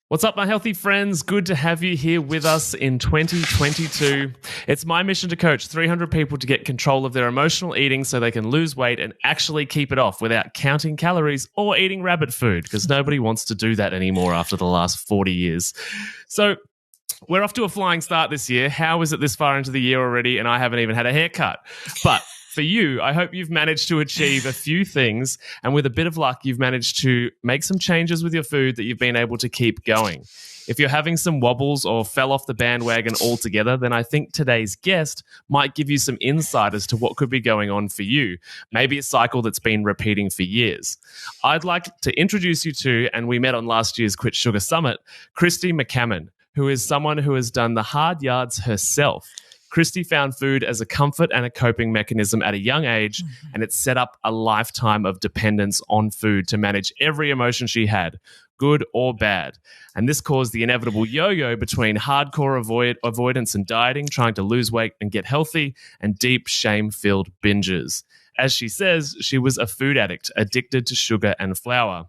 What's up, my healthy friends? Good to have you here with us in 2022. It's my mission to coach 300 people to get control of their emotional eating so they can lose weight and actually keep it off without counting calories or eating rabbit food, because nobody wants to do that anymore after the last 40 years. So we're off to a flying start this year. How is it this far into the year already and I haven't even had a haircut? But for you, I hope you've managed to achieve a few things, and with a bit of luck, you've managed to make some changes with your food that you've been able to keep going. If you're having some wobbles or fell off the bandwagon altogether, then I think today's guest might give you some insight as to what could be going on for you, maybe a cycle that's been repeating for years. I'd like to introduce you to, and we met on last year's Quit Sugar Summit, Kristy McCammon, who is someone who has done the hard yards herself. Kristy found food as a comfort and a coping mechanism at a young age, and it set up a lifetime of dependence on food to manage every emotion she had, good or bad. And this caused the inevitable yo-yo between hardcore avoidance and dieting, trying to lose weight and get healthy, and deep shame-filled binges. As she says, she was a food addict, addicted to sugar and flour.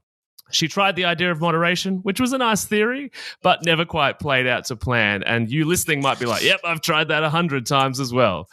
She tried the idea of moderation, which was a nice theory, but never quite played out to plan. And you listening might be like, yep, I've tried that 100 times as well.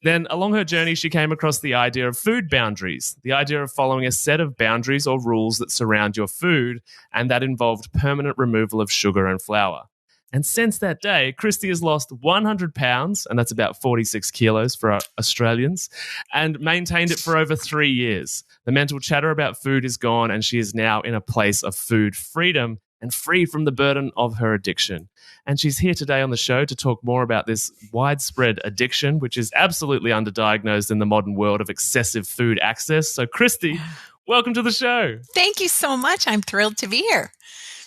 Then along her journey, she came across the idea of food boundaries, the idea of following a set of boundaries or rules that surround your food, and that involved permanent removal of sugar and flour. And since that day, Kristy has lost 100 pounds, and that's about 46 kilos for our Australians, and maintained it for over 3 years. The mental chatter about food is gone, and she is now in a place of food freedom and free from the burden of her addiction. And she's here today on the show to talk more about this widespread addiction, which is absolutely underdiagnosed in the modern world of excessive food access. So, Kristy, welcome to the show. Thank you so much. I'm thrilled to be here.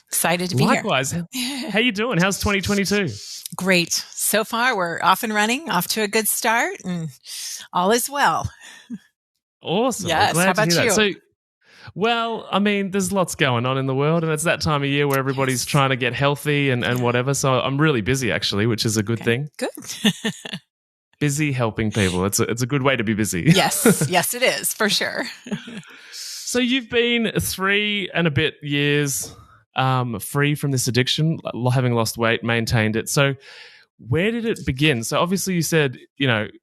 Excited to be Likewise. here. How you doing? How's 2022? Great. So far, we're off and running, off to a good start, and all is well. Awesome. Yes. Glad How about to hear you? that. So, well, I mean, there's lots going on in the world, and it's that time of year where everybody's trying to get healthy and whatever. So I'm really busy, actually, which is a good thing. Good. Busy helping people. It's a good way to be busy. Yes. Yes, it is, for sure. So you've been 3 and a bit years free from this addiction, having lost weight, maintained it. So where did it begin? So obviously you said,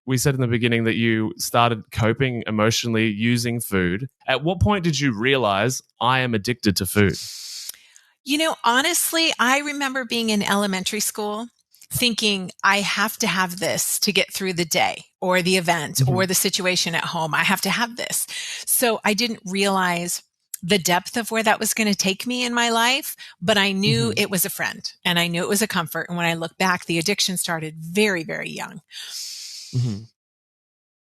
we said in the beginning that you started coping emotionally using food. At what point did you realize I am addicted to food? Honestly, I remember being in elementary school thinking I have to have this to get through the day or the event or the situation at home. I have to have this. So I didn't realize the depth of where that was going to take me in my life, but I knew it was a friend and I knew it was a comfort. And when I look back, the addiction started very, very young.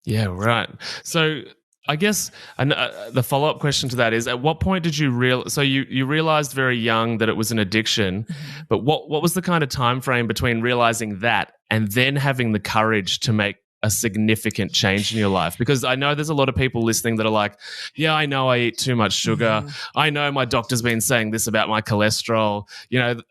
Yeah, right. So I guess the follow-up question to that is, at what point did you so you realized very young that it was an addiction, but what was the kind of time frame between realizing that and then having the courage to make a significant change in your life? Because I know there's a lot of people listening that are like, yeah, I know I eat too much sugar. I know my doctor's been saying this about my cholesterol.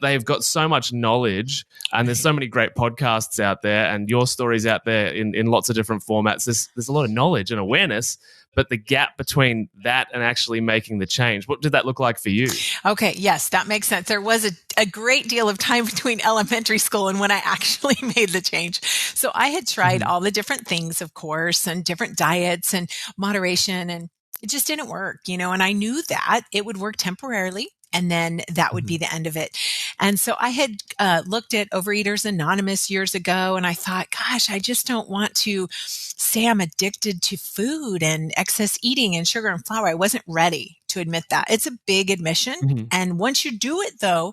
They've got so much knowledge, and there's so many great podcasts out there and your stories out there in lots of different formats. There's a lot of knowledge and awareness, but the gap between that and actually making the change, what did that look like for you? Okay, yes, that makes sense. There was a great deal of time between elementary school and when I actually made the change. So I had tried all the different things, of course, and different diets and moderation, and it just didn't work, and I knew that it would work temporarily. And then that would be the end of it. And so I had looked at Overeaters Anonymous years ago, and I thought, gosh, I just don't want to say I'm addicted to food and excess eating and sugar and flour. I wasn't ready to admit that. It's a big admission. And once you do it, though,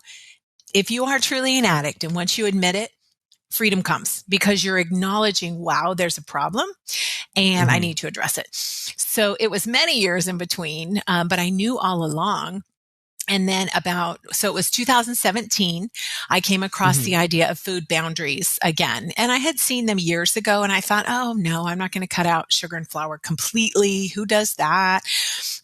if you are truly an addict and once you admit it, freedom comes because you're acknowledging, wow, there's a problem and I need to address it. So it was many years in between, but I knew all along. And then so it was 2017, I came across the idea of food boundaries again. And I had seen them years ago and I thought, oh no, I'm not going to cut out sugar and flour completely. Who does that?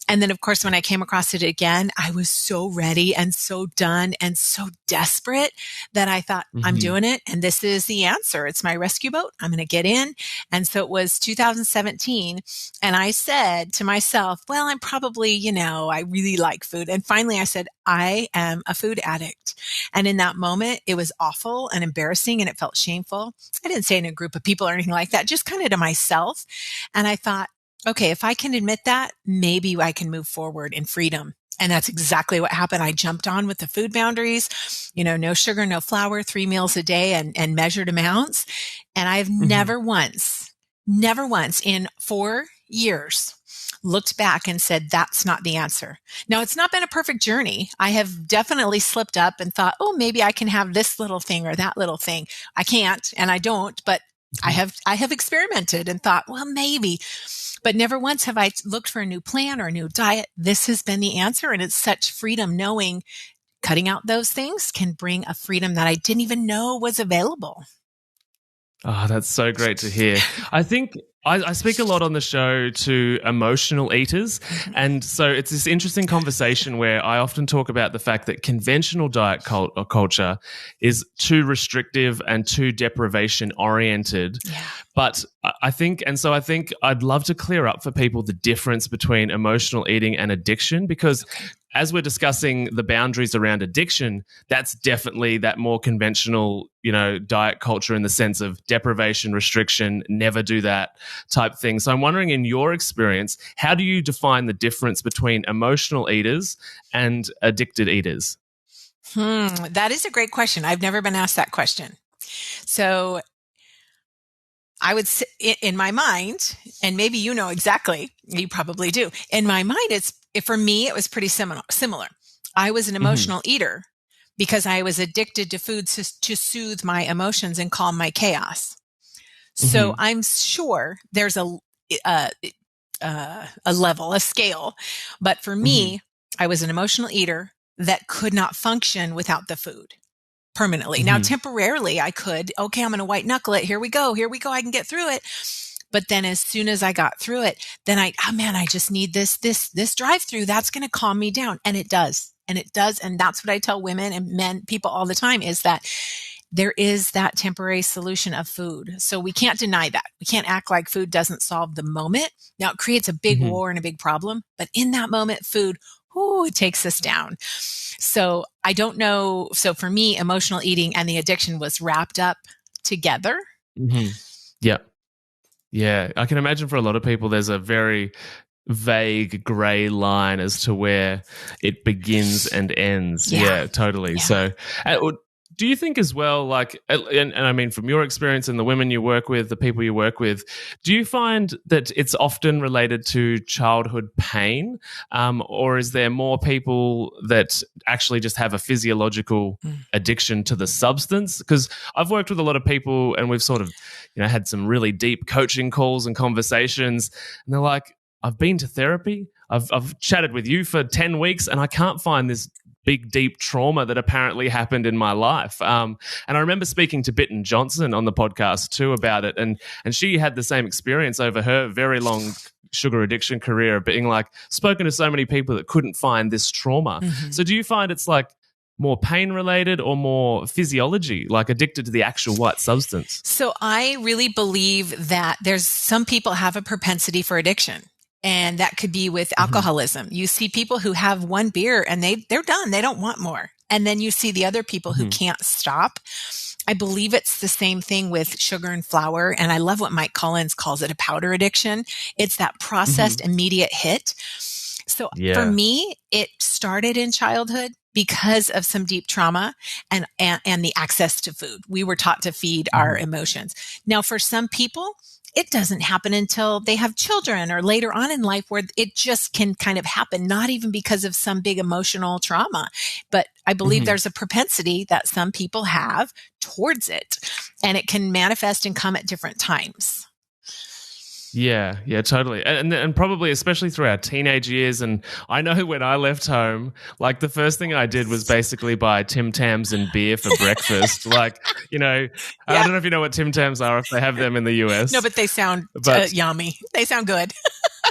And then, of course, when I came across it again, I was so ready and so done and so desperate that I thought, I'm doing it. And this is the answer. It's my rescue boat. I'm going to get in. And so it was 2017. And I said to myself, well, I'm probably, I really like food. And finally I said, I am a food addict. And in that moment, it was awful and embarrassing and it felt shameful. I didn't say in a group of people or anything like that, just kind of to myself. And I thought, okay, if I can admit that, maybe I can move forward in freedom. And that's exactly what happened. I jumped on with the food boundaries, no sugar, no flour, 3 meals a day and measured amounts. And I've never once in 4 years looked back and said, that's not the answer. Now, it's not been a perfect journey. I have definitely slipped up and thought, oh, maybe I can have this little thing or that little thing. I can't, and I don't, but I have experimented and thought, well, maybe. But never once have I looked for a new plan or a new diet. This has been the answer. And it's such freedom knowing cutting out those things can bring a freedom that I didn't even know was available. Oh, that's so great to hear. I think I speak a lot on the show to emotional eaters. And so it's this interesting conversation where I often talk about the fact that conventional diet culture is too restrictive and too deprivation oriented. Yeah. But I think I'd love to clear up for people the difference between emotional eating and addiction, because as we're discussing the boundaries around addiction, that's definitely that more conventional, diet culture in the sense of deprivation, restriction, never do that type thing. So I'm wondering, in your experience, how do you define the difference between emotional eaters and addicted eaters? That is a great question. I've never been asked that question. So I would say in my mind, and maybe exactly, you probably do. In my mind, for me, it was pretty similar. I was an emotional eater because I was addicted to food to soothe my emotions and calm my chaos. So I'm sure there's a level, a scale. But for me, I was an emotional eater that could not function without the food permanently. Now, temporarily, I could, okay, I'm going to white knuckle it. Here we go. I can get through it. But then as soon as I got through it, then I just need this drive-through. That's going to calm me down. And it does. And it does. And that's what I tell women and men, people all the time, is that there is that temporary solution of food. So we can't deny that. We can't act like food doesn't solve the moment. Now, it creates a big war and a big problem. But in that moment, food, it takes us down. So I don't know. So for me, emotional eating and the addiction was wrapped up together. Yeah. Yeah. I can imagine for a lot of people, there's a very vague gray line as to where it begins and ends. Yeah, totally. Yeah. So do you think as well, like, and I mean, from your experience and the women you work with, the people you work with, do you find that it's often related to childhood pain? Or is there more people that actually just have a physiological addiction to the substance? Because I've worked with a lot of people and we've sort of, had some really deep coaching calls and conversations, and they're like, I've been to therapy, I've chatted with you for 10 weeks and I can't find this big, deep trauma that apparently happened in my life. And I remember speaking to Bitten Johnson on the podcast too about it. And she had the same experience over her very long sugar addiction career, being like, spoken to so many people that couldn't find this trauma. So do you find it's like more pain related or more physiology, like addicted to the actual white substance? So I really believe that there's some people have a propensity for addiction. And that could be with alcoholism. You see people who have one beer and they're done. They don't want more. And then you see the other people who can't stop. I believe it's the same thing with sugar and flour. And I love what Mike Collins calls it, a powder addiction. It's that processed immediate hit. So for me, it started in childhood because of some deep trauma and the access to food. We were taught to feed our emotions. Now, for some people, it doesn't happen until they have children or later on in life, where it just can kind of happen, not even because of some big emotional trauma. But I believe there's a propensity that some people have towards it, and it can manifest and come at different times. Yeah, totally. And probably especially through our teenage years. And I know when I left home, like the first thing I did was basically buy Tim Tams and beer for breakfast. Like, I don't know if you know what Tim Tams are, if they have them in the US. No, but they sound yummy. They sound good.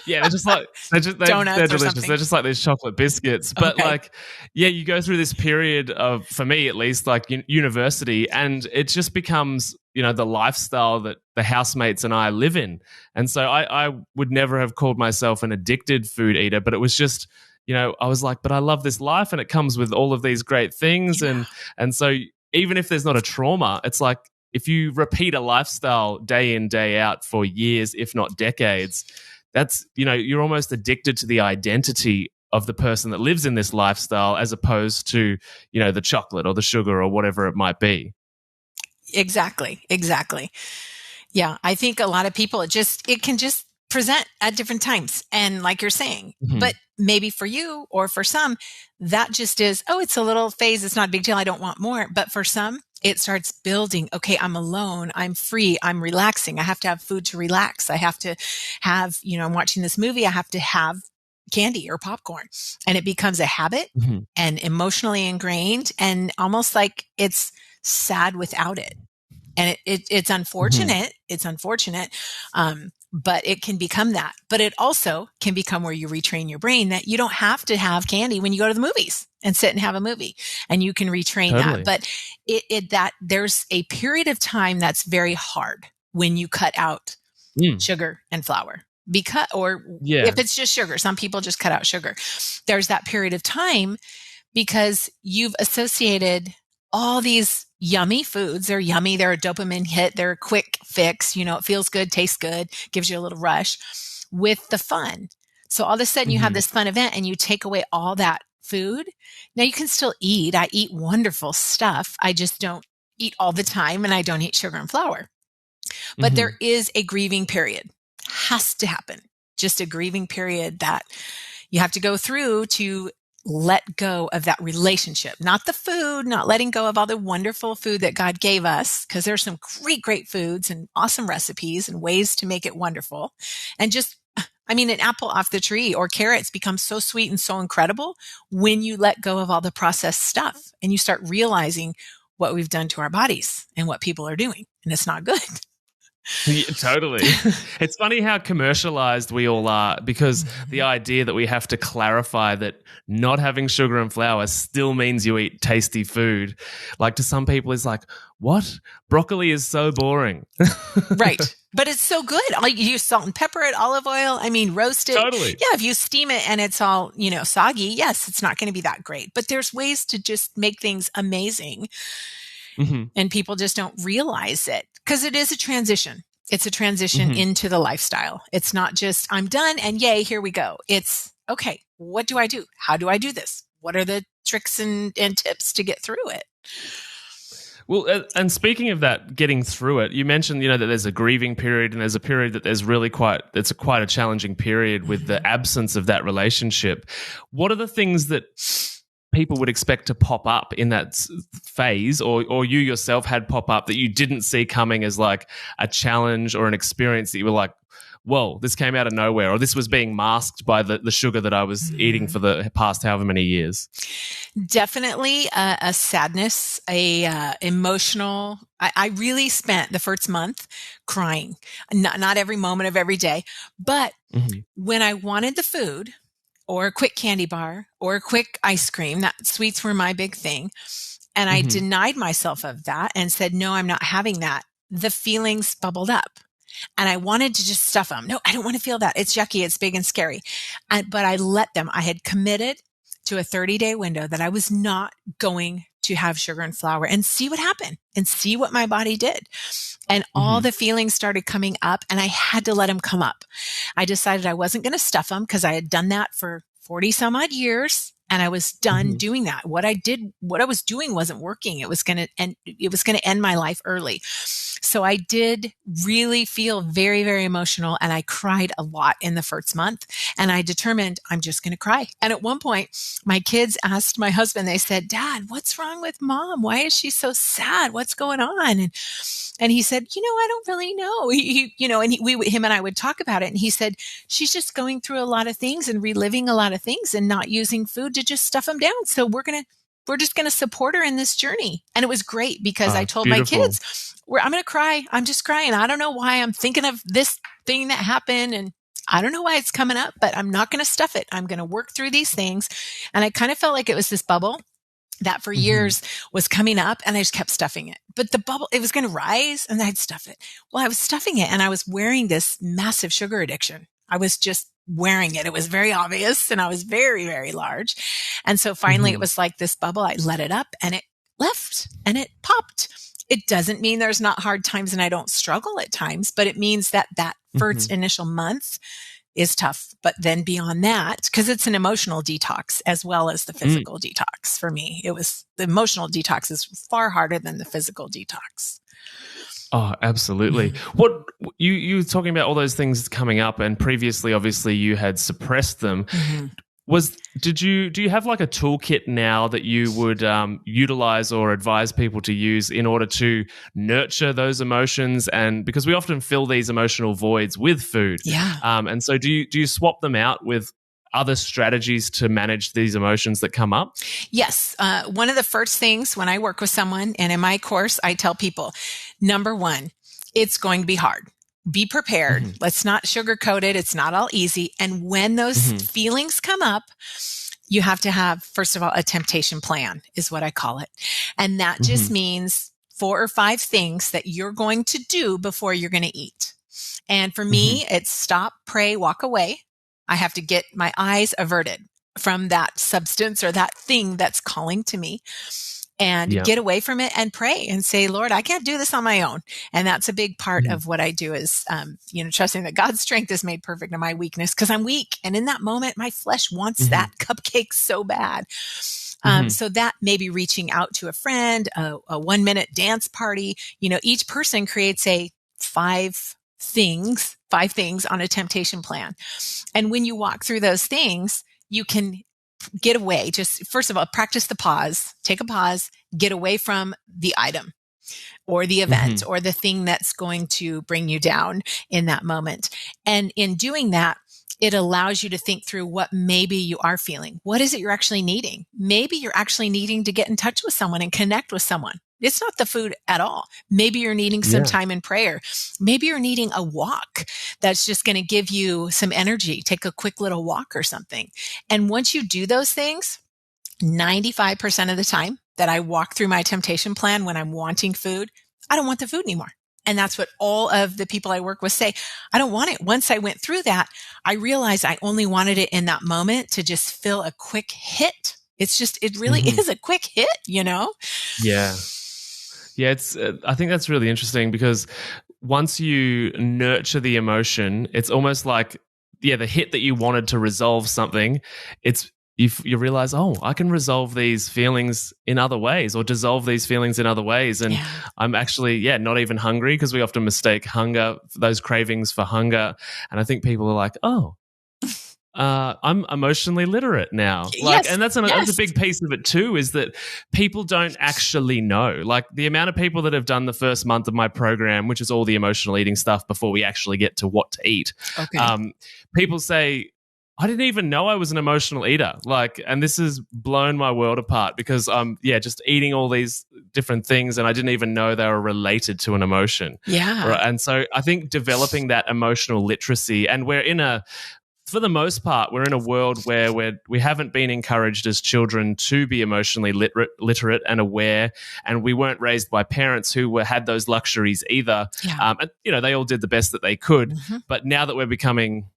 Yeah, they're just like Donuts they're or delicious. something. They're just like these chocolate biscuits. But Okay. like, yeah, you go through this period of, for me at least, like university, and it just becomes, the lifestyle that the housemates and I live in. And so I would never have called myself an addicted food eater, but it was just, I was like, but I love this life, and it comes with all of these great things, and so even if there's not a trauma, it's like, if you repeat a lifestyle day in, day out for years, if not decades, that's, you're almost addicted to the identity of the person that lives in this lifestyle, as opposed to, the chocolate or the sugar or whatever it might be. Exactly. Yeah. I think a lot of people, it can just present at different times. And like you're saying, but maybe for you or for some, that just is, it's a little phase. It's not a big deal. I don't want more. But for some, it starts building. Okay, I'm alone. I'm free. I'm relaxing. I have to have food to relax. I have to have, I'm watching this movie. I have to have candy or popcorn. And it becomes a habit and emotionally ingrained, and almost like it's sad without it. And it's unfortunate. It's unfortunate. But it can become that. But it also can become where you retrain your brain that you don't have to have candy when you go to the movies and sit and have a movie, and you can retrain that. But that there's a period of time that's very hard when you cut out sugar and flour. If it's just sugar, some people just cut out sugar. There's that period of time because you've associated all these yummy foods. They're yummy. They're a dopamine hit. They're a quick fix. It feels good, tastes good, gives you a little rush with the fun. So all of a sudden you have this fun event and you take away all that food. Now you can still eat. I eat wonderful stuff. I just don't eat all the time, and I don't eat sugar and flour. But there is a grieving period. Has to happen. Just a grieving period that you have to go through to let go of that relationship, not the food, not letting go of all the wonderful food that God gave us, because there's some great foods and awesome recipes and ways to make it wonderful. And just, an apple off the tree or carrots become so sweet and so incredible when you let go of all the processed stuff and you start realizing what we've done to our bodies and what people are doing. And it's not good. Yeah, totally. It's funny how commercialized we all are, because the idea that we have to clarify that not having sugar and flour still means you eat tasty food. Like, to some people is like, what? Broccoli is so boring. Right. But it's so good. Like, you use salt and pepper it, olive oil. Roast it. Totally. Yeah. If you steam it and it's all, soggy, yes, it's not going to be that great. But there's ways to just make things amazing. And people just don't realize it, because it is a transition. It's a transition into the lifestyle. It's not just, I'm done and yay, here we go. It's, okay, what do I do? How do I do this? What are the tricks and tips to get through it? Well, and speaking of that, getting through it, you mentioned, that there's a grieving period, and there's a period that there's really quite a challenging period with the absence of that relationship. What are the things that people would expect to pop up in that phase, or you yourself had pop up that you didn't see coming as like a challenge or an experience that you were like, whoa, this came out of nowhere, or this was being masked by the sugar that I was eating for the past however many years? Definitely a sadness, emotional. I really spent the first month crying, not every moment of every day, but when I wanted the food, or a quick candy bar, or a quick ice cream. That sweets were my big thing. And I denied myself of that and said, no, I'm not having that. The feelings bubbled up and I wanted to just stuff them. No, I don't want to feel that. It's yucky. It's big and scary. But I let them. I had committed to a 30-day window that I was not going to have sugar and flour, and see what happened and see what my body did. And all the feelings started coming up, and I had to let them come up. I decided I wasn't going to stuff them, because I had done that for 40 some odd years. And I was done doing that. What I was doing wasn't working. It was going to end my life early. So I did really feel very, very emotional. And I cried a lot in the first month. And I determined I'm just going to cry. And at one point, my kids asked my husband, they said, Dad, what's wrong with Mom? Why is she so sad? What's going on? And he said, I don't really know. Him and I would talk about it. And he said, she's just going through a lot of things and reliving a lot of things and not using food to just stuff them down. So we're just going to support her in this journey. And it was great, because I told my kids, I'm going to cry. I'm just crying. I don't know why I'm thinking of this thing that happened. And I don't know why it's coming up, but I'm not going to stuff it. I'm going to work through these things. And I kind of felt like it was this bubble that for years was coming up, and I just kept stuffing it. But the bubble, it was going to rise and I'd stuff it. Well, I was stuffing it and I was wearing this massive sugar addiction. I was just wearing it. It was very obvious and I was very, very large. And so finally it was like this bubble. I let it up and it left and it popped. It doesn't mean there's not hard times and I don't struggle at times, but it means that first initial month is tough. But then beyond that, because it's an emotional detox as well as the physical detox for me, the emotional detox is far harder than the physical detox. Oh, absolutely. What you were talking about all those things coming up, and previously, obviously, you had suppressed them. Do you have like a toolkit now that you would utilize or advise people to use in order to nurture those emotions? And because we often fill these emotional voids with food, and so do you swap them out with other strategies to manage these emotions that come up? Yes. One of the first things when I work with someone, and in my course, I tell people, number one, it's going to be hard. Be prepared. Let's not sugarcoat it. It's not all easy. And when those feelings come up, you have to have, first of all, a temptation plan is what I call it. And that just means 4 or 5 things that you're going to do before you're going to eat. And for me, it's stop, pray, walk away. I have to get my eyes averted from that substance or that thing that's calling to me, and get away from it and pray and say, Lord, I can't do this on my own. And that's a big part of what I do is, trusting that God's strength is made perfect in my weakness, because I'm weak. And in that moment, my flesh wants that cupcake so bad. So that may be reaching out to a friend, a 1-minute dance party. Each person creates a 5 things on a temptation plan. And when you walk through those things, you can get away. Just first of all, practice the pause, take a pause, get away from the item or the event or the thing that's going to bring you down in that moment. And in doing that, it allows you to think through what maybe you are feeling. What is it you're actually needing? Maybe you're actually needing to get in touch with someone and connect with someone. It's not the food at all. Maybe you're needing some time in prayer. Maybe you're needing a walk that's just going to give you some energy. Take a quick little walk or something. And once you do those things, 95% of the time that I walk through my temptation plan when I'm wanting food, I don't want the food anymore. And that's what all of the people I work with say. I don't want it. Once I went through that, I realized I only wanted it in that moment to just feel a quick hit. It really is a quick hit, Yeah. Yeah, I think that's really interesting, because once you nurture the emotion, it's almost like, the hit that you wanted to resolve something, you realize, I can resolve these feelings in other ways or dissolve these feelings in other ways. And I'm actually, not even hungry, because we often mistake those cravings for hunger. And I think people are like, I'm emotionally literate now. And that's a big piece of it too, is that people don't actually know. Like the amount of people that have done the first month of my program, which is all the emotional eating stuff before we actually get to what to eat. Okay. People say, I didn't even know I was an emotional eater. And this has blown my world apart, because just eating all these different things, and I didn't even know they were related to an emotion. Yeah. Right? And so I think developing that emotional literacy, and for the most part, we're in a world where we haven't been encouraged as children to be emotionally literate and aware, and we weren't raised by parents who had those luxuries either. Yeah. They all did the best that they could. But now that we're becoming,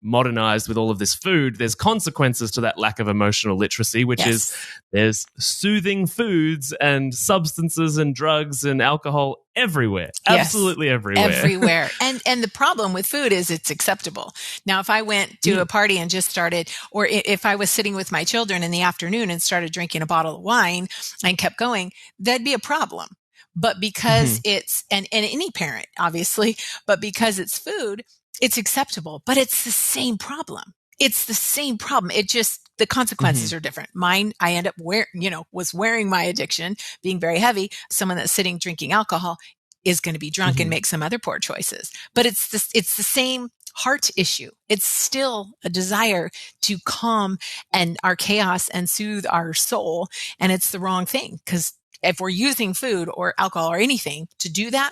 modernized with all of this food, there's consequences to that lack of emotional literacy, which is there's soothing foods and substances and drugs and alcohol everywhere. Absolutely everywhere. And the problem with food is it's acceptable. Now, if I went to a party and just started, or if I was sitting with my children in the afternoon and started drinking a bottle of wine and kept going, that'd be a problem. But because it's, and any parent, obviously, but because it's food, it's acceptable, but it's the same problem. It just, the consequences are different. Mine, I end up was wearing my addiction, being very heavy. Someone that's sitting drinking alcohol is going to be drunk and make some other poor choices. But it's the same heart issue. It's still a desire to calm and our chaos and soothe our soul. And it's the wrong thing, because if we're using food or alcohol or anything to do that,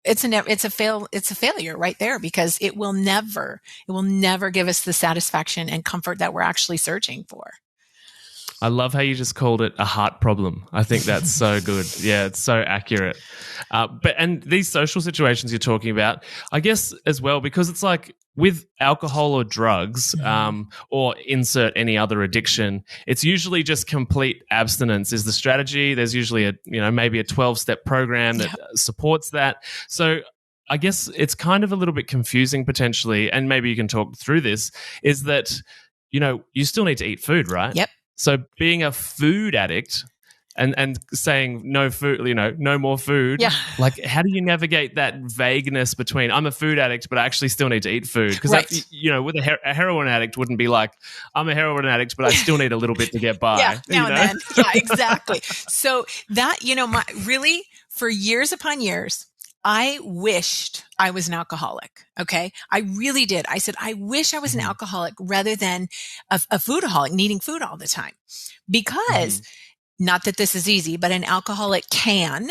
it's a failure right there, because it will never give us the satisfaction and comfort that we're actually searching for. I love how you just called it a heart problem. I think that's so good. Yeah, it's so accurate. And these social situations you're talking about, I guess as well, because it's like with alcohol or drugs, or insert any other addiction, it's usually just complete abstinence is the strategy. There's usually maybe a 12-step program that supports that. So I guess it's kind of a little bit confusing potentially, and maybe you can talk through this, is that, you still need to eat food, right? Yep. So being a food addict and saying no food, no more food, like how do you navigate that vagueness between I'm a food addict, but I actually still need to eat food? Because, with a heroin addict wouldn't be like, I'm a heroin addict, but I still need a little bit to get by. Now and then. Yeah, exactly. So that, really for years upon years, I wished I was an alcoholic. Okay. I really did. I said, I wish I was an alcoholic rather than a foodaholic, needing food all the time. Because not that this is easy, but an alcoholic can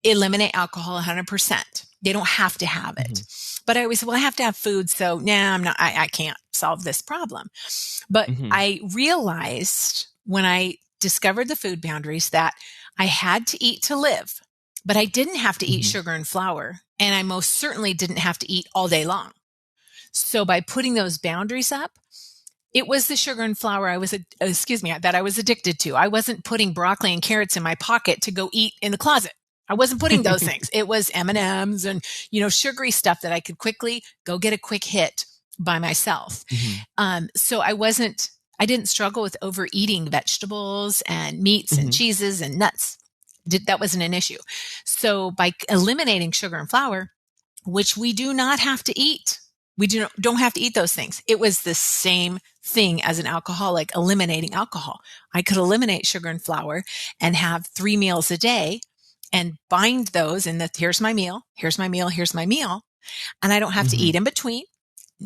eliminate alcohol 100%. They don't have to have it. But I always said, well, I have to have food. So I can't solve this problem. But I realized when I discovered the food boundaries that I had to eat to live. But I didn't have to eat sugar and flour, and I most certainly didn't have to eat all day long. So by putting those boundaries up, it was the sugar and flour that I was addicted to. I wasn't putting broccoli and carrots in my pocket to go eat in the closet. I wasn't putting those things. It was M&Ms and, sugary stuff that I could quickly go get a quick hit by myself. So I didn't struggle with overeating vegetables and meats and cheeses and nuts. That wasn't an issue. So by eliminating sugar and flour, which we do not have to eat, we don't have to eat those things. It was the same thing as an alcoholic eliminating alcohol. I could eliminate sugar and flour and have 3 meals a day and bind those in here's my meal, here's my meal, here's my meal. And I don't have to eat in between.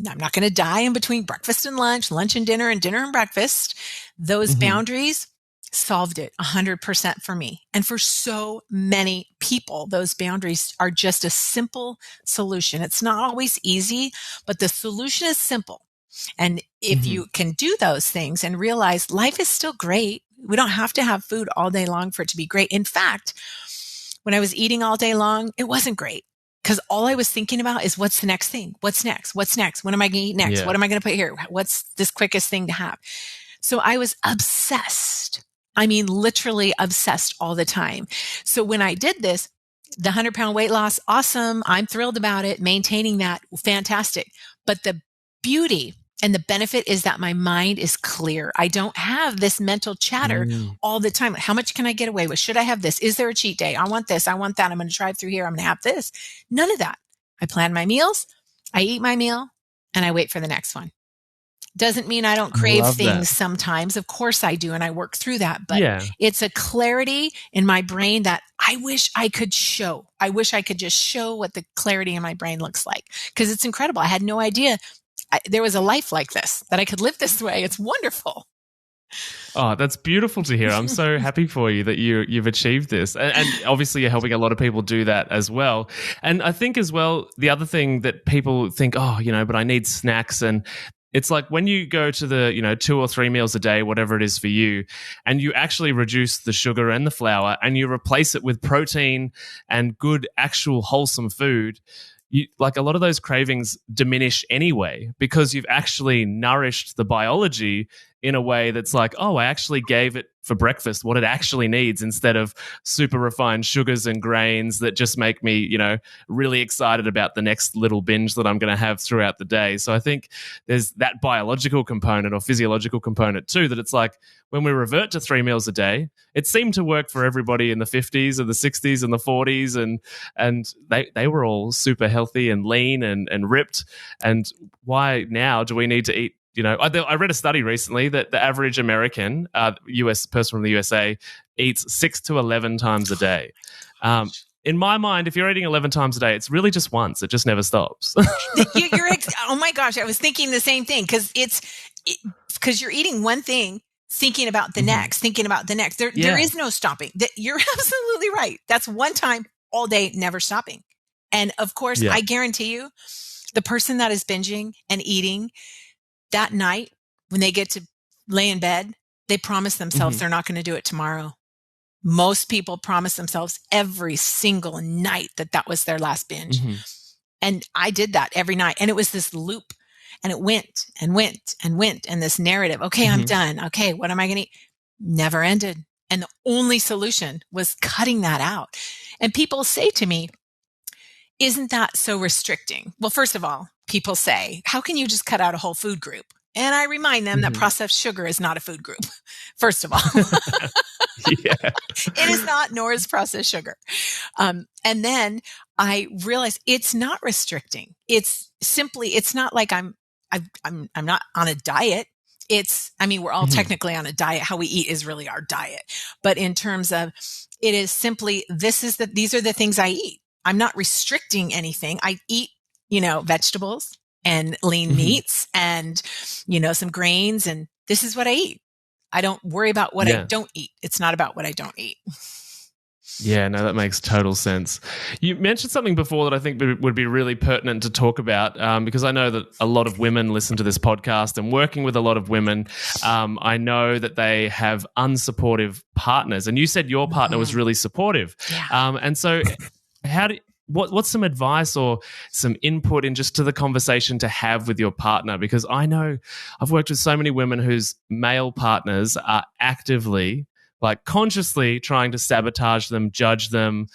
I'm not going to die in between breakfast and lunch and dinner and breakfast. Those boundaries solved it 100% for me. And for so many people, those boundaries are just a simple solution. It's not always easy, but the solution is simple. And if you can do those things and realize life is still great, we don't have to have food all day long for it to be great. In fact, when I was eating all day long, it wasn't great. Because all I was thinking about is what's the next thing? What's next? What's next? What am I going to eat next? What am I going to put here? What's this quickest thing to have? So I was obsessed. I mean, literally obsessed all the time. So when I did this, the 100-pound weight loss, awesome. I'm thrilled about it. Maintaining that, fantastic. But the beauty and the benefit is that my mind is clear. I don't have this mental chatter all the time. How much can I get away with? Should I have this? Is there a cheat day? I want this. I want that. I'm going to drive through here. I'm going to have this. None of that. I plan my meals. I eat my meal and I wait for the next one. Doesn't mean I don't crave things sometimes. Of course I do. And I work through that. But it's a clarity in my brain that I wish I could show. I wish I could just show what the clarity in my brain looks like. Because it's incredible. I had no idea there was a life like this, that I could live this way. It's wonderful. Oh, that's beautiful to hear. I'm so happy for you that you've achieved this. And obviously you're helping a lot of people do that as well. And I think as well, the other thing that people think, but I need snacks. And it's like when you go to the, 2 or 3 meals a day, whatever it is for you, and you actually reduce the sugar and the flour and you replace it with protein and good, actual wholesome food, like a lot of those cravings diminish anyway, because you've actually nourished the biology in a way that's like, I actually gave it for breakfast what it actually needs, instead of super refined sugars and grains that just make me, really excited about the next little binge that I'm going to have throughout the day. So I think there's that biological component or physiological component too, that it's like when we revert to 3 meals a day, it seemed to work for everybody in the 50s and the 60s and the 40s, and they were all super healthy and lean and ripped. And why now do we need to eat? I read a study recently that the average American, US person from the USA, eats 6 to 11 times a day. In my mind, if you're eating 11 times a day, it's really just once. It just never stops. Oh my gosh, I was thinking the same thing, because you're eating one thing, thinking about the next, thinking about the next. There is no stopping. You're absolutely right. That's one time all day, never stopping. And of course, I guarantee you, the person that is binging and eating that night, when they get to lay in bed, they promise themselves they're not going to do it tomorrow. Most people promise themselves every single night that was their last binge. And I did that every night. And it was this loop, and it went and went and went. And this narrative, okay, I'm done. Okay, what am I going to eat? Never ended. And the only solution was cutting that out. And people say to me, isn't that so restricting? Well, first of all, people say, how can you just cut out a whole food group? And I remind them that processed sugar is not a food group, first of all. It is not, nor is processed sugar. And then I realized it's not restricting. It's simply, it's not like I'm not on a diet. We're all technically on a diet. How we eat is really our diet. But in terms of, it is simply, these are the things I eat. I'm not restricting anything. I eat, vegetables and lean meats and, some grains, and this is what I eat. I don't worry about what I don't eat. It's not about what I don't eat. Yeah, no, that makes total sense. You mentioned something before that I think would be really pertinent to talk about, because I know that a lot of women listen to this podcast, and working with a lot of women, I know that they have unsupportive partners. And you said your partner was really supportive. Yeah. And so what's some advice or some input in just to the conversation to have with your partner? Because I know I've worked with so many women whose male partners are actively, like consciously trying to sabotage them, judge them,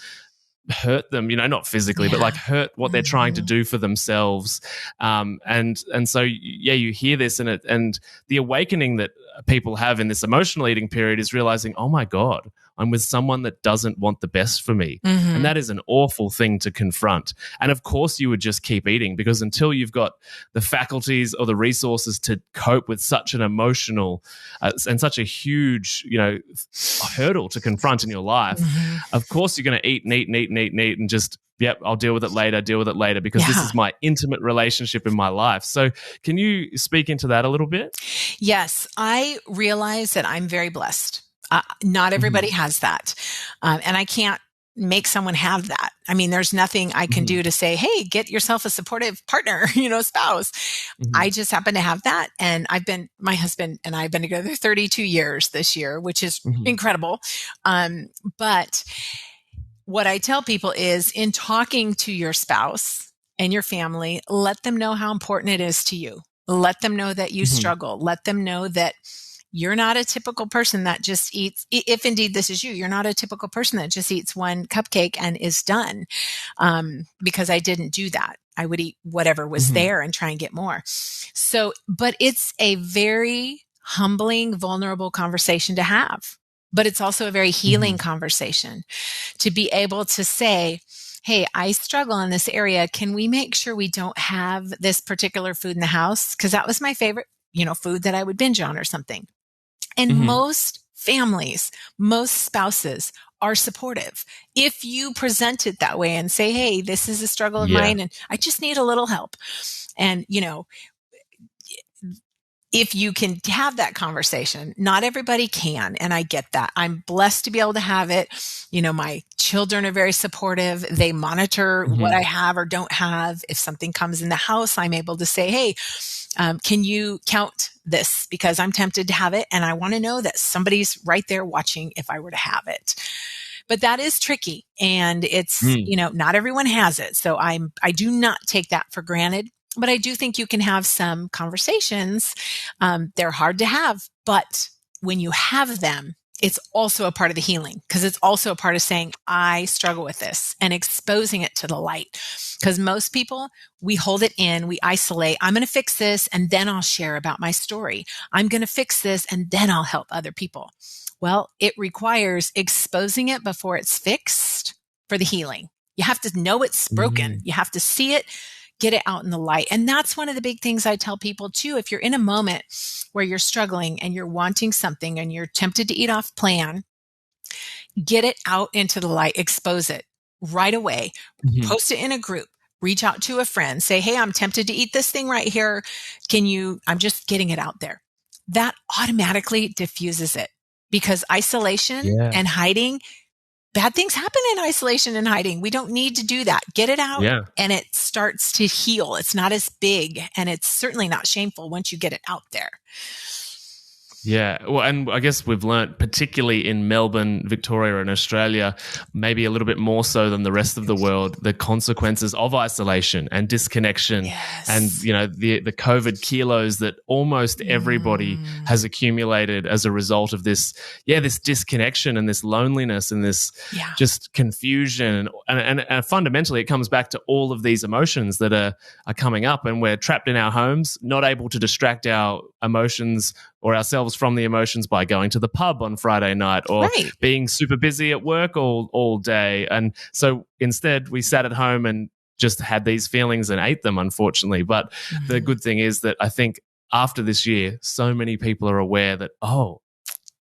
hurt them, not physically, but like hurt what they're trying to do for themselves. And so, you hear this, and the awakening that people have in this emotional eating period is realizing, oh my God, I'm with someone that doesn't want the best for me. And that is an awful thing to confront. And of course you would just keep eating, because until you've got the faculties or the resources to cope with such an emotional and such a huge, hurdle to confront in your life, of course you're going to eat and eat and eat and eat and eat and just, I'll deal with it later, because this is my intimate relationship in my life. So can you speak into that a little bit? Yes, I realize that I'm very blessed. Not everybody has that. And I can't make someone have that. I mean, there's nothing I can do to say, hey, get yourself a supportive partner, spouse. I just happen to have that. And my husband and I have been together 32 years this year, which is incredible. But what I tell people is, in talking to your spouse and your family, let them know how important it is to you. Let them know that you struggle. Let them know that you're not a typical person that just eats, if indeed this is you, you're not a typical person that just eats one cupcake and is done. Because I didn't do that. I would eat whatever was there and try and get more. So, but it's a very humbling, vulnerable conversation to have. But it's also a very healing conversation to be able to say, hey, I struggle in this area. Can we make sure we don't have this particular food in the house? Because that was my favorite, food that I would binge on or something. And most families, most spouses are supportive. If you present it that way and say, hey, this is a struggle of mine and I just need a little help. And, if you can have that conversation, not everybody can. And I get that. I'm blessed to be able to have it. My children are very supportive. They monitor what I have or don't have. If something comes in the house, I'm able to say, hey, can you count this? Because I'm tempted to have it. And I want to know that somebody's right there watching if I were to have it. But that is tricky. And it's, not everyone has it. So I do not take that for granted. But I do think you can have some conversations. They're hard to have, but when you have them, it's also a part of the healing, because it's also a part of saying, I struggle with this, and exposing it to the light. Because most people, we hold it in, we isolate. I'm going to fix this, and then I'll share about my story. I'm going to fix this, and then I'll help other people. Well, it requires exposing it before it's fixed for the healing. You have to know it's broken. You have to see it, get it out in the light. And that's one of the big things I tell people too. If you're in a moment where you're struggling and you're wanting something and you're tempted to eat off plan, get it out into the light, expose it right away, post it in a group, reach out to a friend, say, hey, I'm tempted to eat this thing right here. I'm just getting it out there. That automatically diffuses it, because isolation and hiding bad things happen in isolation and hiding. We don't need to do that. Get it out and it starts to heal. It's not as big, and it's certainly not shameful once you get it out there. Yeah. Well, and I guess we've learnt, particularly in Melbourne, Victoria, and Australia, maybe a little bit more so than the rest of the world, the consequences of isolation and disconnection and, the COVID kilos that almost everybody has accumulated as a result of this disconnection and this loneliness and this just confusion. And fundamentally, it comes back to all of these emotions that are coming up, and we're trapped in our homes, not able to distract our emotions or ourselves from the emotions by going to the pub on Friday night or being super busy at work all day. And so instead we sat at home and just had these feelings and ate them, unfortunately. But the good thing is that I think after this year, so many people are aware that,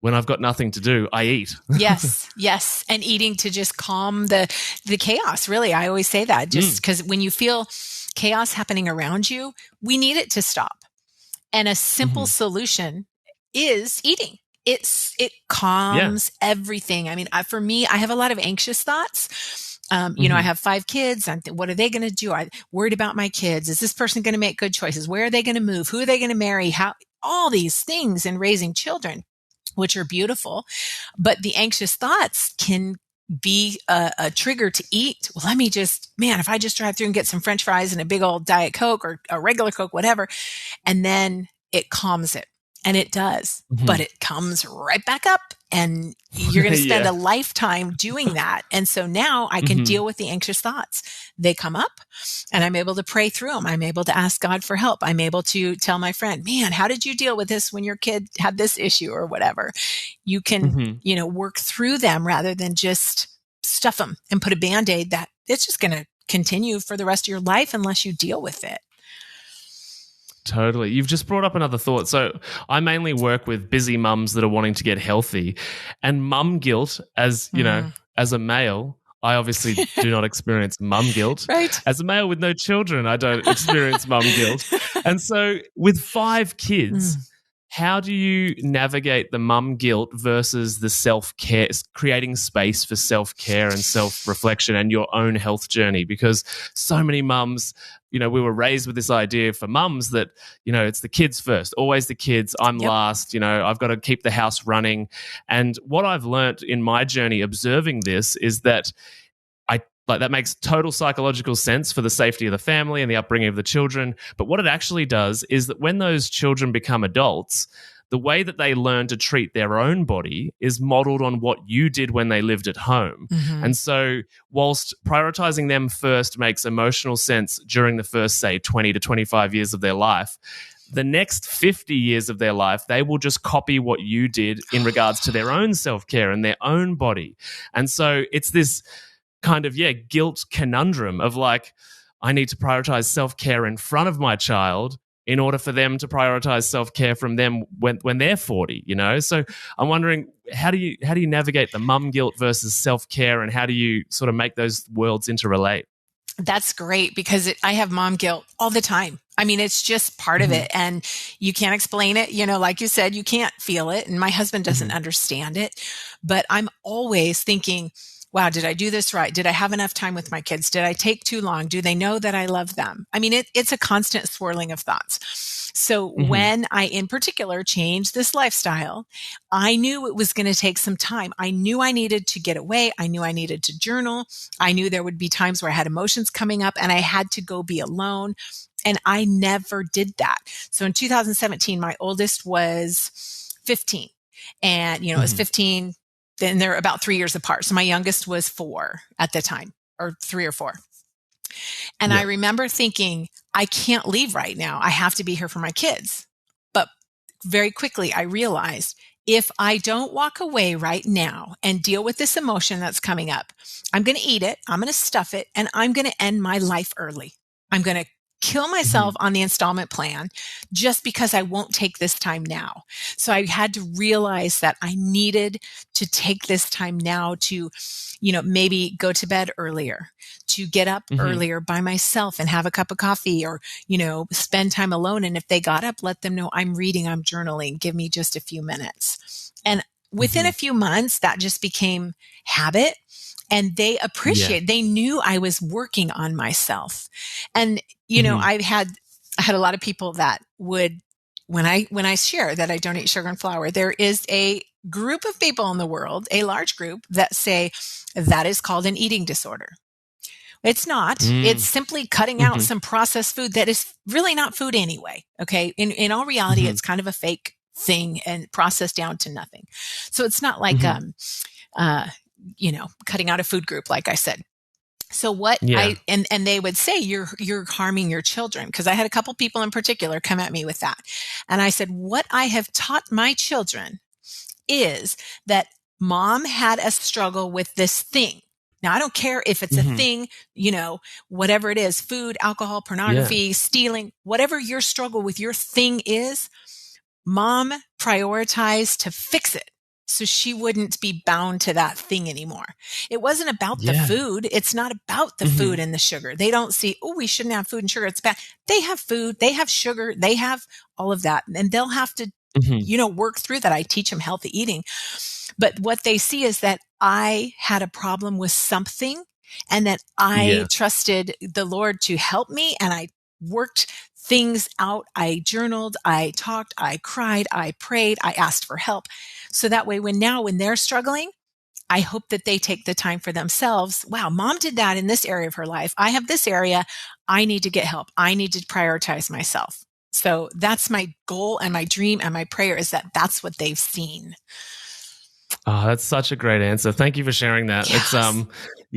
when I've got nothing to do, I eat. Yes. And eating to just calm the chaos, really. I always say that, just because when you feel chaos happening around you, we need it to stop. And a simple solution is eating. It calms everything. I mean, for me, I have a lot of anxious thoughts. I have 5 kids. What are they going to do? I'm worried about my kids. Is this person going to make good choices? Where are they going to move? Who are they going to marry? How? All these things in raising children, which are beautiful. But the anxious thoughts can be a trigger to eat. Well, if I just drive through and get some French fries and a big old Diet Coke or a regular Coke, whatever, and then it calms it. And it does, but it comes right back up, and you're going to spend a lifetime doing that. And so now I can deal with the anxious thoughts. They come up and I'm able to pray through them. I'm able to ask God for help. I'm able to tell my friend, man, how did you deal with this when your kid had this issue or whatever? You can, work through them rather than just stuff them and put a Band-Aid that it's just going to continue for the rest of your life unless you deal with it. Totally. You've just brought up another thought. So I mainly work with busy mums that are wanting to get healthy, and mum guilt, as as a male, I obviously do not experience mum guilt. Right. As a male with no children, I don't experience mum guilt. And so with 5 kids, how do you navigate the mum guilt versus the self-care, creating space for self-care and self-reflection and your own health journey? Because so many mums, we were raised with this idea for mums that, it's the kids first, always the kids, I'm last, I've got to keep the house running. And what I've learned in my journey observing this is that that makes total psychological sense for the safety of the family and the upbringing of the children. But what it actually does is that when those children become adults, the way that they learn to treat their own body is modeled on what you did when they lived at home. And so whilst prioritizing them first makes emotional sense during the first, say, 20 to 25 years of their life, the next 50 years of their life, they will just copy what you did in regards to their own self-care and their own body. And so it's this kind of, guilt conundrum of I need to prioritize self-care in front of my child in order for them to prioritize self-care from them when they're 40, So I'm wondering, how do you navigate the mum guilt versus self-care, and how do you sort of make those worlds interrelate? That's great, because I have mom guilt all the time. I mean, it's just part of it, and you can't explain it. Like you said, you can't feel it, and my husband doesn't understand it, but I'm always thinking, wow, did I do this right? Did I have enough time with my kids? Did I take too long? Do they know that I love them? I mean, it's a constant swirling of thoughts. So when I, in particular, changed this lifestyle, I knew it was going to take some time. I knew I needed to get away. I knew I needed to journal. I knew there would be times where I had emotions coming up and I had to go be alone. And I never did that. So in 2017, my oldest was 15. And, it was 15. Then they're about 3 years apart. So my youngest was 4 at the time, or 3 or 4. And I remember thinking, I can't leave right now. I have to be here for my kids. But very quickly, I realized if I don't walk away right now and deal with this emotion that's coming up, I'm going to eat it, I'm going to stuff it, and I'm going to end my life early. I'm going to kill myself on the installment plan just because I won't take this time now. So I had to realize that I needed to take this time now to, maybe go to bed earlier, to get up earlier by myself and have a cup of coffee, or, spend time alone. And if they got up, let them know I'm reading, I'm journaling, give me just a few minutes. And within a few months, that just became habit. And they appreciate, they knew I was working on myself. And, you know, I had a lot of people that would, when I share that I donate sugar and flour, there is a group of people in the world, a large group, that say that is called an eating disorder. It's not. It's simply cutting out some processed food that is really not food anyway. Okay. In all reality, it's kind of a fake thing and processed down to nothing. So it's not like, you know, cutting out a food group, like I said. So what and they would say, you're harming your children. Cause I had a couple people in particular come at me with that. And I said, what I have taught my children is that mom had a struggle with this thing. Now, I don't care if it's a thing, you know, whatever it is, food, alcohol, pornography, stealing, whatever your struggle with your thing is, mom prioritized to fix it so she wouldn't be bound to that thing anymore. It wasn't about the food. It's not about the food and the sugar. They don't see, oh, we shouldn't have food and sugar. It's bad. They have food. They have sugar. They have all of that. And they'll have to, you know, work through that. I teach them healthy eating. But what they see is that I had a problem with something and that I trusted the Lord to help me, and I worked things out. I journaled, I talked, I cried, I prayed, I asked for help. So that way when they're struggling, I hope that they take the time for themselves. Wow, mom did that in this area of her life. I have this area. I need to get help. I need to prioritize myself. So that's my goal and my dream and my prayer is that that's what they've seen. Oh, that's such a great answer. Thank you for sharing that. Yes. It's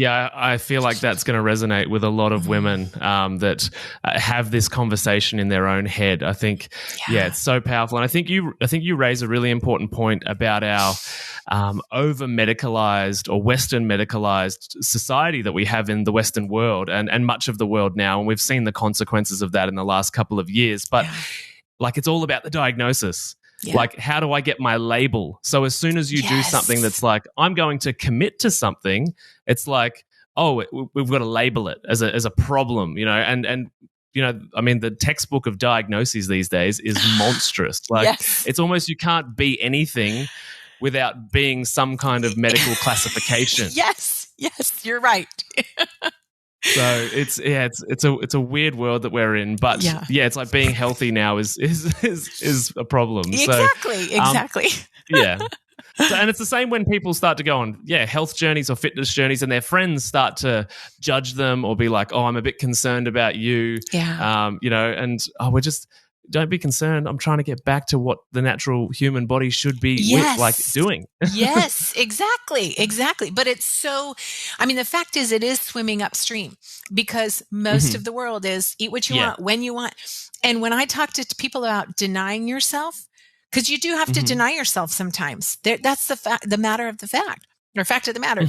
I feel like that's going to resonate with a lot of women that have this conversation in their own head. I think, it's so powerful, and I think you raise a really important point about our over medicalized or Western medicalized society that we have in the Western world and much of the world now, and we've seen the consequences of that in the last couple of years. But like, it's all about the diagnosis. Yeah. Like, how do I get my label? So as soon as you do something that's like, I'm going to commit to something, it's like, oh, we've got to label it as a problem, you know, and you know, I mean, the textbook of diagnoses these days is monstrous. Like, it's almost, you can't be anything without being some kind of medical classification. Yes, you're right. So it's a weird world that we're in, but it's like being healthy now is a problem. Exactly. So, and it's the same when people start to go on health journeys or fitness journeys, and their friends start to judge them or be like, "Oh, I'm a bit concerned about you," you know, and we're just. Don't be concerned. I'm trying to get back to what the natural human body should be doing. Yes, exactly. But it's so, I mean, the fact is it is swimming upstream because most of the world is eat what you want, when you want. And when I talk to people about denying yourself, because you do have to deny yourself sometimes. That's the matter of the fact, or fact of the matter.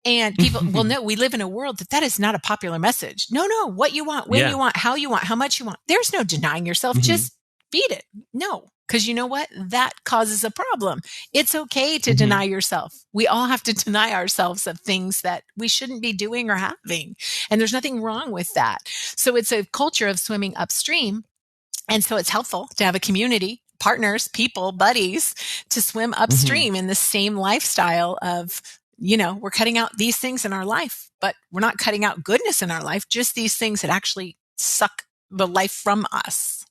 And people, well, no, we live in a world that is not a popular message. No, what you want, when you want, how much you want. There's no denying yourself. Just feed it. No, because you know what? That causes a problem. It's okay to deny yourself. We all have to deny ourselves of things that we shouldn't be doing or having. And there's nothing wrong with that. So it's a culture of swimming upstream. And so it's helpful to have a community, partners, people, buddies to swim upstream in the same lifestyle of, you know, we're cutting out these things in our life, but we're not cutting out goodness in our life, just these things that actually suck the life from us.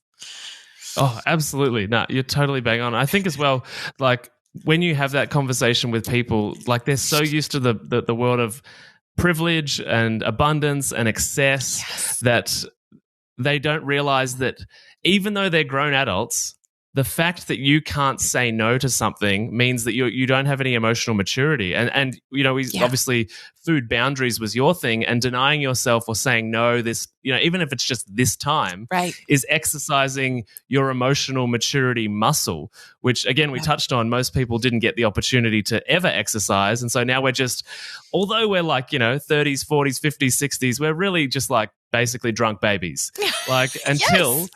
Oh, absolutely. No, you're totally bang on. I think as well, like when you have that conversation with people, like they're so used to the world of privilege and abundance and excess that they don't realize that even though they're grown adults, the fact that you can't say no to something means that you don't have any emotional maturity. And you know, obviously food boundaries was your thing, and denying yourself or saying no, this, you know, even if it's just this time, is exercising your emotional maturity muscle, which again, we touched on, most people didn't get the opportunity to ever exercise. And so now we're just, although we're like, you know, 30s, 40s, 50s, 60s, we're really just like basically drunk babies. Like until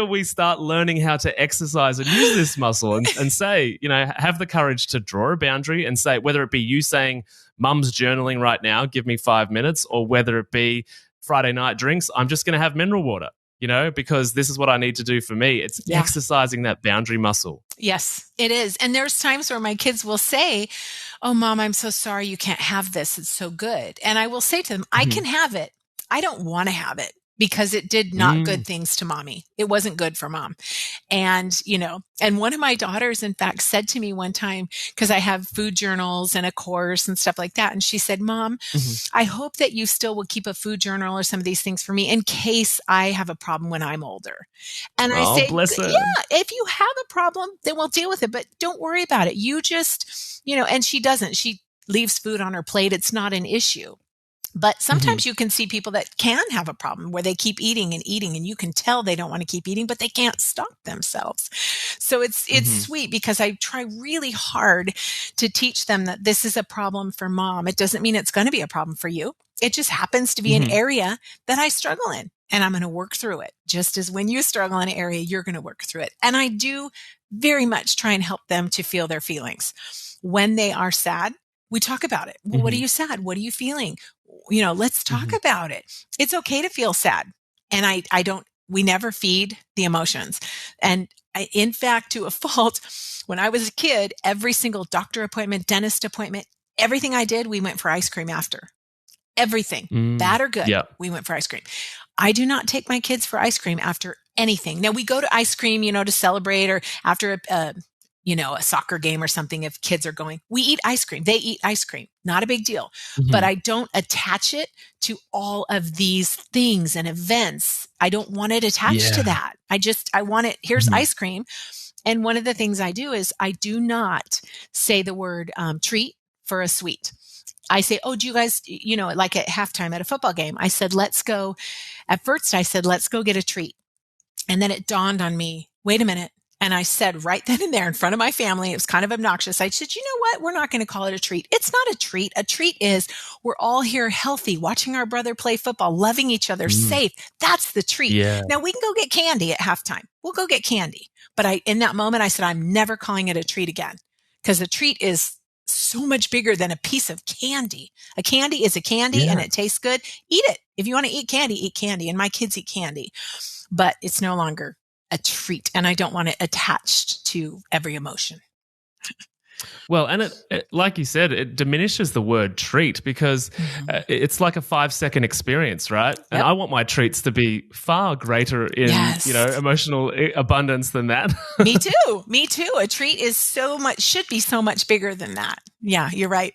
we start learning how to exercise and use this muscle and say, you know, have the courage to draw a boundary and say, whether it be you saying, Mum's journaling right now, give me 5 minutes, or whether it be Friday night drinks, I'm just going to have mineral water. because this is what I need to do for me. It's exercising that boundary muscle. Yes, it is. And there's times where my kids will say, "Oh, Mom, I'm so sorry you can't have this. It's so good." And I will say to them, I can have it. I don't want to have it because it did not good things to Mommy. It wasn't good for Mom. And, and one of my daughters, in fact, said to me one time, because I have food journals and a course and stuff like that. And she said, "Mom, I hope that you still will keep a food journal or some of these things for me in case I have a problem when I'm older." And I say, bless her. "Yeah, if you have a problem, then we'll deal with it. But don't worry about it. You just, and she doesn't. She leaves food on her plate. It's not an issue. But sometimes you can see people that can have a problem where they keep eating and eating, and you can tell they don't want to keep eating, but they can't stop themselves. So it's sweet because I try really hard to teach them that this is a problem for Mom. It doesn't mean it's going to be a problem for you. It just happens to be an area that I struggle in, and I'm going to work through it. Just as when you struggle in an area, you're going to work through it. And I do very much try and help them to feel their feelings. When they are sad, we talk about it. Well, what are you sad? What are you feeling? Let's talk about it. It's okay to feel sad. And we never feed the emotions. And in fact, to a fault, when I was a kid, every single doctor appointment, dentist appointment, everything I did, we went for ice cream after. Everything, bad or good, we went for ice cream. I do not take my kids for ice cream after anything. Now we go to ice cream, to celebrate, or after a soccer game or something, if kids are going, we eat ice cream. They eat ice cream. Not a big deal. But I don't attach it to all of these things and events. I don't want it attached to that. I want it, here's ice cream. And one of the things I do is I do not say the word treat for a sweet. I say, "Oh, do you guys, like at halftime at a football game," I said, at first I said, "Let's go get a treat." And then it dawned on me, wait a minute. And I said right then and there in front of my family, it was kind of obnoxious. I said, "You know what? We're not going to call it a treat. It's not a treat. A treat is we're all here healthy, watching our brother play football, loving each other, safe. That's the treat." Yeah. Now we can go get candy at halftime. We'll go get candy. But in that moment, I said, I'm never calling it a treat again, because a treat is so much bigger than a piece of candy. A candy is a candy and it tastes good. Eat it. If you want to eat candy, eat candy. And my kids eat candy, but it's no longer a treat, and I don't want it attached to every emotion. Well, and it like you said, it diminishes the word treat because it's like a 5-second experience, right? Yep. And I want my treats to be far greater in, emotional abundance than that. Me too. A treat is should be so much bigger than that. Yeah, you're right.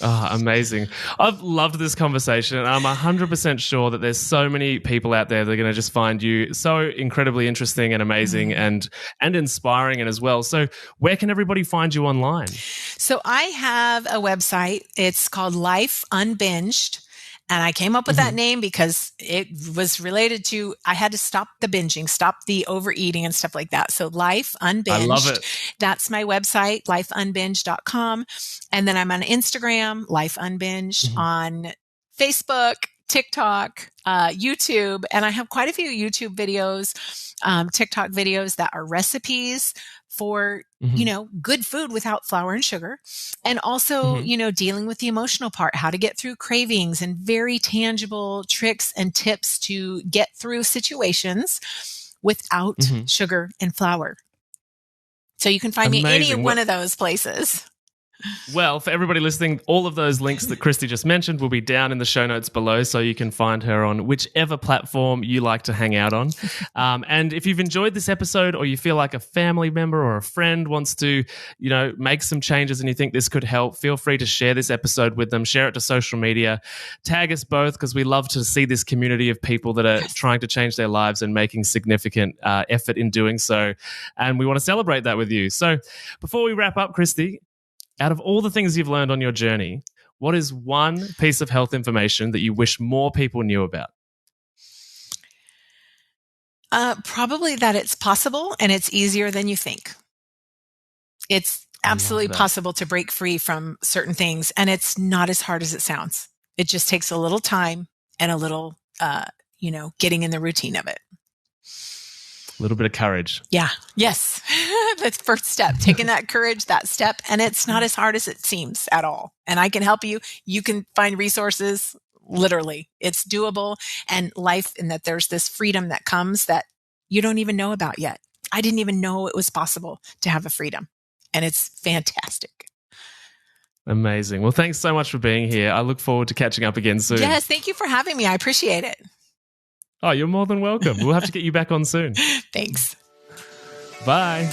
Oh, amazing. I've loved this conversation, and I'm 100% sure that there's so many people out there that are going to just find you so incredibly interesting and amazing and inspiring as well. So where can everybody find you online? So I have a website. It's called Life Unbinged. And I came up with that name because it was related to, I had to stop the binging, stop the overeating and stuff like that. So Life Unbinged. I love it. That's my website, lifeunbinged.com. And then I'm on Instagram, Life Unbinged, on Facebook, TikTok, YouTube. And I have quite a few YouTube videos, TikTok videos that are recipes for, good food without flour and sugar. And also, dealing with the emotional part, how to get through cravings, and very tangible tricks and tips to get through situations without sugar and flour. So you can find me any one of those places. Well, for everybody listening, all of those links that Kristy just mentioned will be down in the show notes below, so you can find her on whichever platform you like to hang out on. And if you've enjoyed this episode, or you feel like a family member or a friend wants to, make some changes and you think this could help, feel free to share this episode with them, share it to social media, tag us both, because we love to see this community of people that are trying to change their lives and making significant effort in doing so. And we want to celebrate that with you. So before we wrap up, Kristy, out of all the things you've learned on your journey, what is one piece of health information that you wish more people knew about? Probably that it's possible and it's easier than you think. It's absolutely possible to break free from certain things, and it's not as hard as it sounds. It just takes a little time and a little, getting in the routine of it. A little bit of courage. Yeah. Yes. That's the first step, taking that courage, that step. And it's not as hard as it seems at all. And I can help you. You can find resources literally. It's doable, and life, and that there's this freedom that comes that you don't even know about yet. I didn't even know it was possible to have a freedom, and it's fantastic. Amazing. Well, thanks so much for being here. I look forward to catching up again soon. Yes, thank you for having me. I appreciate it. Oh, you're more than welcome. We'll have to get you back on soon. Thanks. Bye.